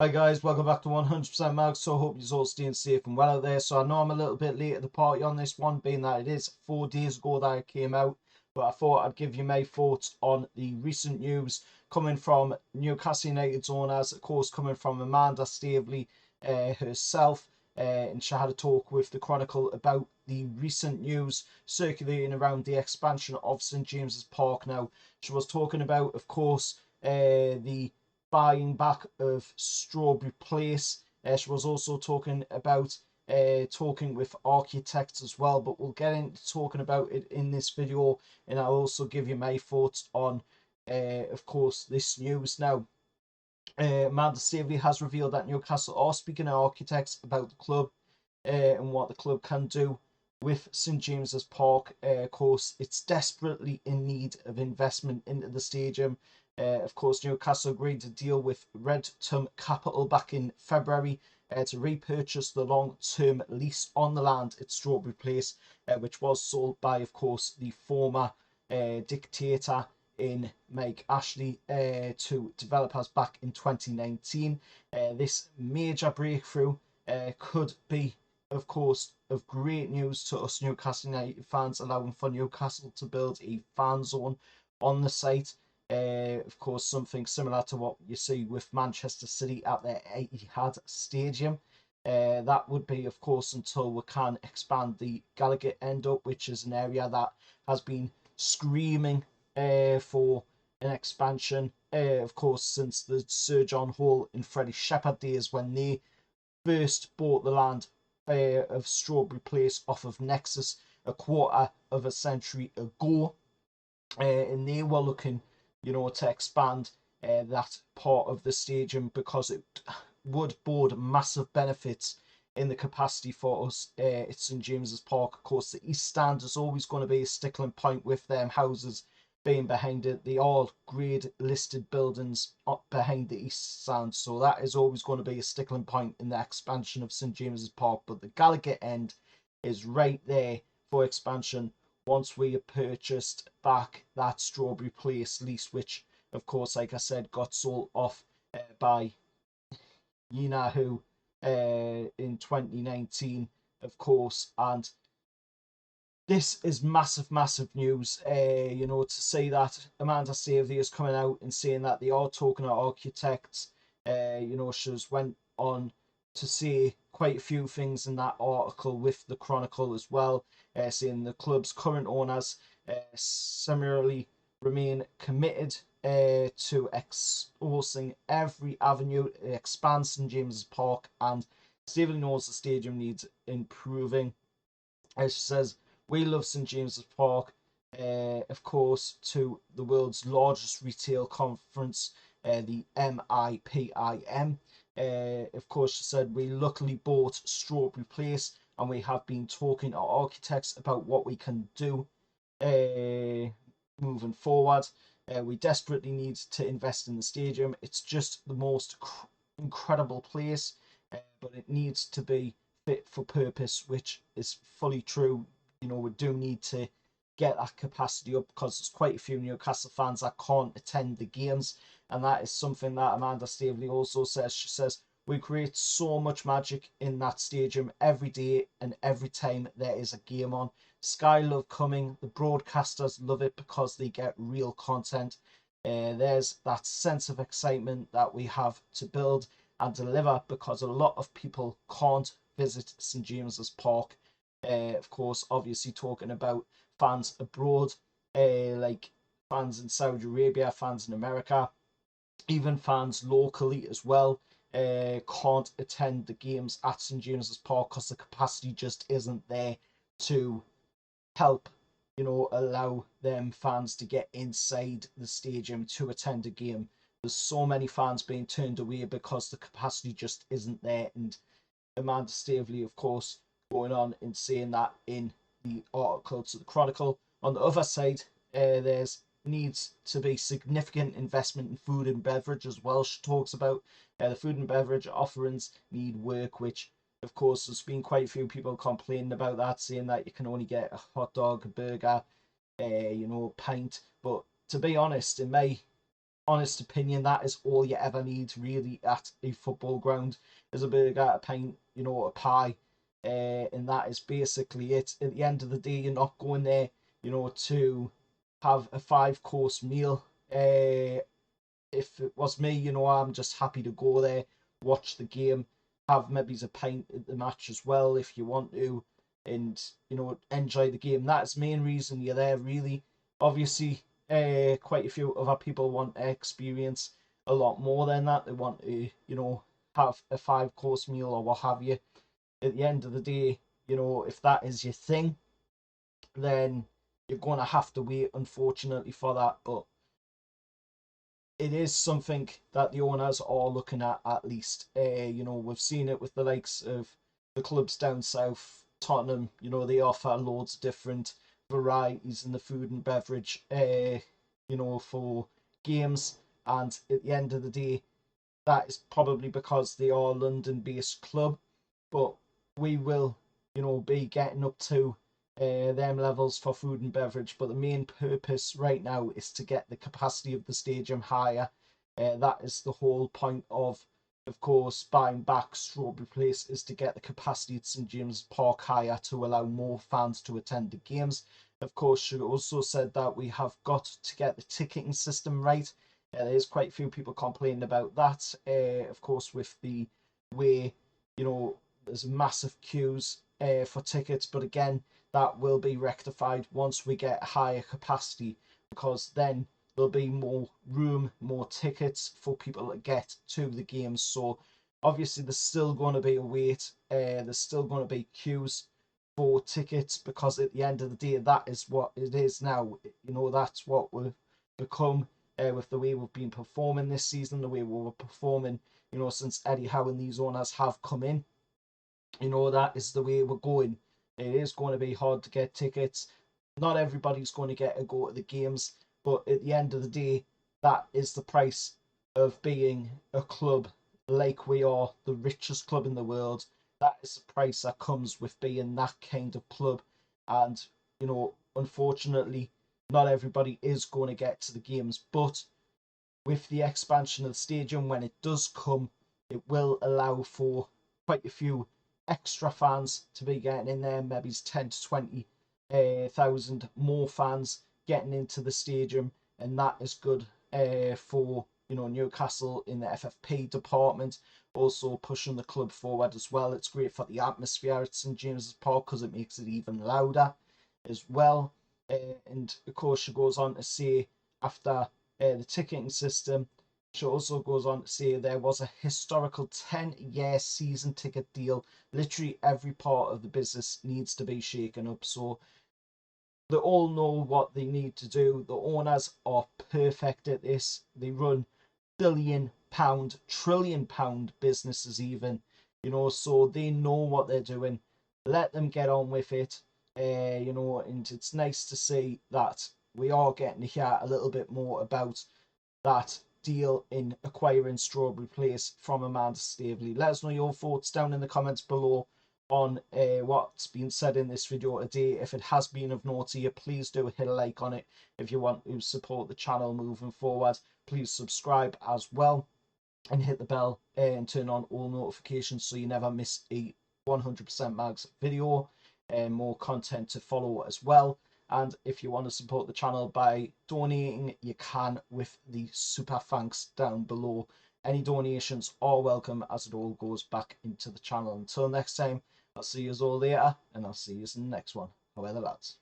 Hi guys, welcome back to 100% Mag. So I hope you're all staying safe and well out there. So I know I'm a little bit late at the party on this one, being that it is 4 days ago that it came out. But I thought I'd give you my thoughts on the recent news coming from Newcastle United's owners, of course, coming from Amanda Staveley herself. And she had a talk with the Chronicle about the recent news circulating around the expansion of St James's Park. Now, she was talking about, of course, the buying back of Strawberry Place. She was also talking about talking with architects as well, but we'll get into talking about it in this video, and I'll also give you my thoughts on, of course, this news. Now, Amanda Staveley has revealed that Newcastle are speaking to architects about the club and what the club can do with St James's Park. Of course, it's desperately in need of investment into the stadium. Of course, Newcastle agreed to deal with Redtum Capital back in February to repurchase the long-term lease on the land at Strawberry Place, which was sold by, of course, the former dictator in Mike Ashley to developers back in 2019. This major breakthrough could be, of course, of great news to us Newcastle United fans, allowing for Newcastle to build a fan zone on the site. Of course, something similar to what you see with Manchester City at their Etihad Stadium. That would be, of course, until we can expand the Gallagher end up, which is an area that has been screaming for an expansion. Of course, since the Sir John Hall and Freddie Shepherd days when they first bought the land of Strawberry Place off of Nexus a quarter of a century ago, and they were looking, to expand that part of the stadium because it would board massive benefits in the capacity for us at St James's Park. Of course, the East Stand is always going to be a stickling point with them houses being behind it. They are grade listed buildings up behind the East Stand, so that is always going to be a stickling point in the expansion of St James's Park. But the Gallagher end is right there for expansion once we have purchased back that Strawberry Place lease, which, of course, like I said, got sold off by Yahoo in 2019, of course. And this is massive, massive news. To say that Amanda Staveley is coming out and saying that they are talking to architects. She's went on to say quite a few things in that article with the Chronicle as well, saying the club's current owners similarly remain committed to exhausting every avenue to expand St James's Park, and Staveley knows the stadium needs improving. As she says, we love St James's Park, of course, to the world's largest retail conference, the MIPIM. Of course, she said, we luckily bought Strawberry Place and we have been talking to architects about what we can do moving forward. We desperately need to invest in the stadium. It's just the most incredible place, but it needs to be fit for purpose, which is fully true. We do need to get that capacity up because there's quite a few Newcastle fans that can't attend the games, and that is something that Amanda Staveley also says. She says, we create so much magic in that stadium every day and every time there is a game on. Sky love coming, the broadcasters love it because they get real content. There's that sense of excitement that we have to build and deliver because a lot of people can't visit St James's Park. Of course, obviously talking about fans abroad, like fans in Saudi Arabia, fans in America, even fans locally as well, can't attend the games at St James's Park because the capacity just isn't there to help, allow them fans to get inside the stadium to attend a game. There's so many fans being turned away because the capacity just isn't there. And Amanda Staveley, of course, going on and saying that in the article to the Chronicle. On the other side, there's needs to be significant investment in food and beverage as well. She talks about the food and beverage offerings need work, which of course there's been quite a few people complaining about that, saying that you can only get a hot dog, a burger, pint. But to be honest, in my honest opinion, that is all you ever need really at a football ground, is a burger, a pint, you know, a pie, and that is basically it. At the end of the day, you're not going there, you know, to have a 5-course meal. If it was me, you know, I'm just happy to go there, watch the game, have maybe a pint at the match as well if you want to, and you know, enjoy the game. That's the main reason you're there, really. Obviously, quite a few other people want to experience a lot more than that. They want to, you know, have a 5-course meal or what have you. At the end of the day, you know, if that is your thing, then you're gonna have to wait, unfortunately, for that. But it is something that the owners are looking at least. You know, we've seen it with the likes of the clubs down south, Tottenham. You know, they offer loads of different varieties in the food and beverage, you know, for games. And at the end of the day, that is probably because they are a London-based club. But we will, you know, be getting up to them levels for food and beverage. But the main purpose right now is to get the capacity of the stadium higher. That is the whole point of course, buying back Strawberry Place, is to get the capacity at St James's Park higher to allow more fans to attend the games. Of course, she also said that we have got to get the ticketing system right. There's quite a few people complaining about that. Of course, with the way, you know, there's massive queues for tickets, but again, that will be rectified once we get higher capacity, because then there'll be more room, more tickets for people to get to the games. So obviously there's still going to be a wait, there's still going to be queues for tickets, because at the end of the day, that is what it is now. You know, that's what we've become, with the way we've been performing this season, the way we were performing, you know, since Eddie Howe and these owners have come in. You know, that is the way we're going. It is going to be hard to get tickets. Not everybody's going to get a go to the games, but at the end of the day, that is the price of being a club like we are, the richest club in the world. That is the price that comes with being that kind of club. And, you know, unfortunately, not everybody is going to get to the games, but with the expansion of the stadium, when it does come, it will allow for quite a few extra fans to be getting in there, maybe 10 to 20,000 more fans getting into the stadium, and that is good for, you know, Newcastle in the FFP department, also pushing the club forward as well. It's great for the atmosphere at St James's Park because it makes it even louder as well. And of course, she goes on to say, after the ticketing system, she also goes on to say there was a historical 10-year season ticket deal. Literally every part of the business needs to be shaken up. So they all know what they need to do. The owners are perfect at this. They run £1 billion, £1 trillion businesses even, you know, so they know what they're doing. Let them get on with it, you know, and it's nice to see that we are getting to hear a little bit more about that deal in acquiring Strawberry Place from Amanda Staveley. Let us know your thoughts down in the comments below on what's been said in this video today. If it has been of note to you, please do hit a like on it. If you want to support the channel moving forward, please subscribe as well and hit the bell and turn on all notifications so you never miss a 100% Mags video, and more content to follow as well. And if you want to support the channel by donating, you can with the super thanks down below. Any donations are welcome, as it all goes back into the channel. Until next time, I'll see you all later, and I'll see you in the next one. However, lads.